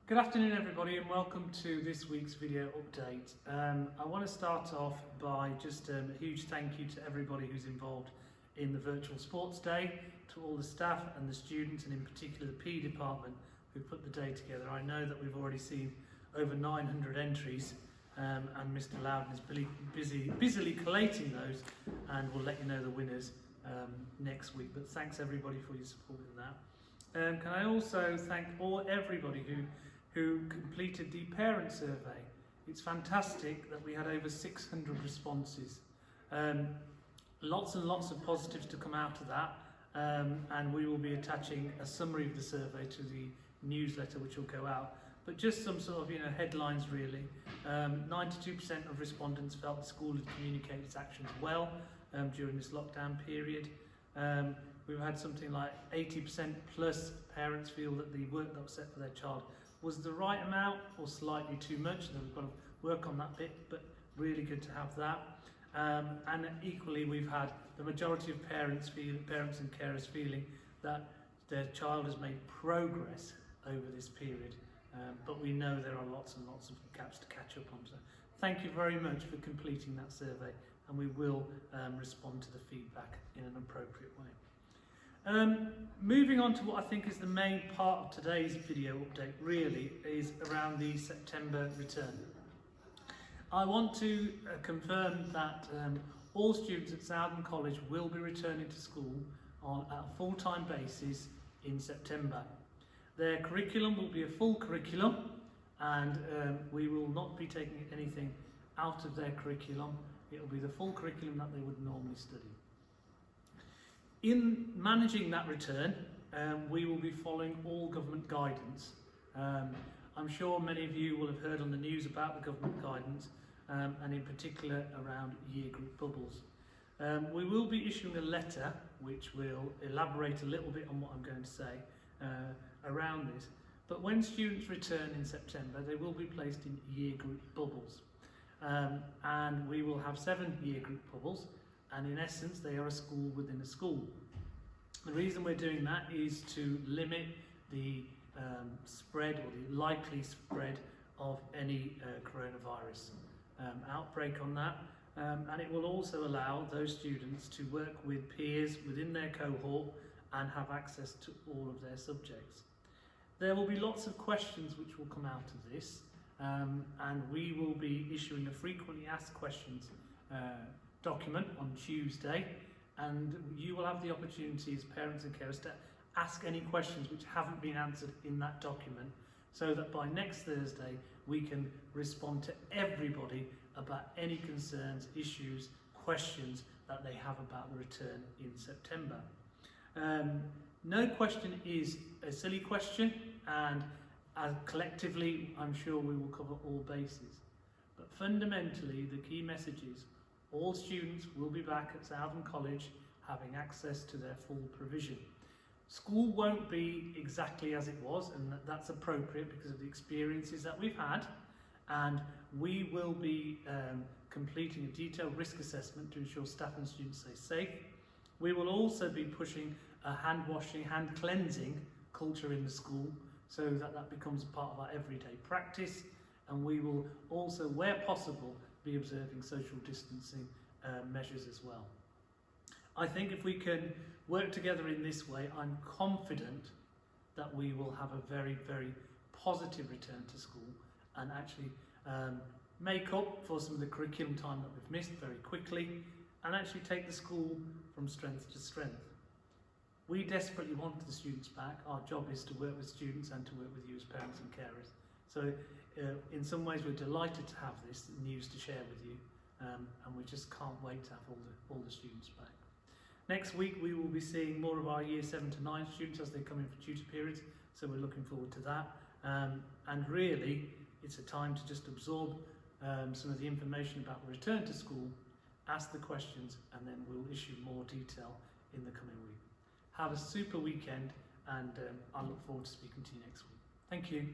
Good afternoon everybody and welcome to this week's video update. I want to start off by just a huge thank you to everybody who's involved in the virtual sports day, to all the staff and the students, and in particular the PE department who put the day together. I know that we've already seen over 900 entries and Mr Loudon is busily collating those, and we'll let you know the winners next week. But thanks everybody for your support in that. Can I also thank everybody who completed the parent survey. It's fantastic that we had over 600 responses. Lots and lots of positives to come out of that, and we will be attaching a summary of the survey to the newsletter which will go out. But just some sort of headlines really. 92% of respondents felt the school had communicated its actions well during this lockdown period. We've had something like 80% plus parents feel that the work that was set for their child was the right amount or slightly too much, and we've got to work on that bit, but really good to have that. And equally, we've had the majority of parents and carers feeling that their child has made progress over this period, but we know there are lots and lots of gaps to catch up on. So thank you very much for completing that survey, and we will respond to the feedback in an appropriate way. Moving on to what I think is the main part of today's video update really is around the September return. I want to confirm that all students at Southern College will be returning to school on a full-time basis in September. Their curriculum will be a full curriculum, and we will not be taking anything out of their curriculum. It will be the full curriculum that they would normally study. In managing that return, we will be following all government guidance. I'm sure many of you will have heard on the news about the government guidance, and in particular around year group bubbles. We will be issuing a letter which will elaborate a little bit on what I'm going to say around this. But when students return in September, they will be placed in year group bubbles. And we will have 7 year group bubbles, and in essence they are a school within a school. The reason we're doing that is to limit the spread or the likely spread of any coronavirus outbreak on that, and it will also allow those students to work with peers within their cohort and have access to all of their subjects. There will be lots of questions which will come out of this, and we will be issuing a frequently asked questions document on Tuesday, and you will have the opportunity as parents and carers to ask any questions which haven't been answered in that document, so that by next Thursday we can respond to everybody about any concerns, issues, questions that they have about the return in September. No question is a silly question, and collectively I'm sure we will cover all bases. But fundamentally the key message is all students will be back at Southern College having access to their full provision. School won't be exactly as it was, and that's appropriate because of the experiences that we've had, and we will be completing a detailed risk assessment to ensure staff and students stay safe. We will also be pushing a hand washing, hand cleansing culture in the school, so that that becomes part of our everyday practice, and we will also, where possible, be observing social distancing measures as well. I think if we can work together in this way, I'm confident that we will have a very, very positive return to school, and actually make up for some of the curriculum time that we've missed very quickly, and actually take the school from strength to strength. We desperately want the students back. Our job is to work with students and to work with you as parents and carers. So in some ways we're delighted to have this news to share with you, and we just can't wait to have all the students back. Next week we will be seeing more of our year 7 to 9 students as they come in for tutor periods, so we're looking forward to that. And really it's a time to just absorb some of the information about the return to school, ask the questions, and then we'll issue more detail in the coming week. Have a super weekend, and I look forward to speaking to you next week. Thank you.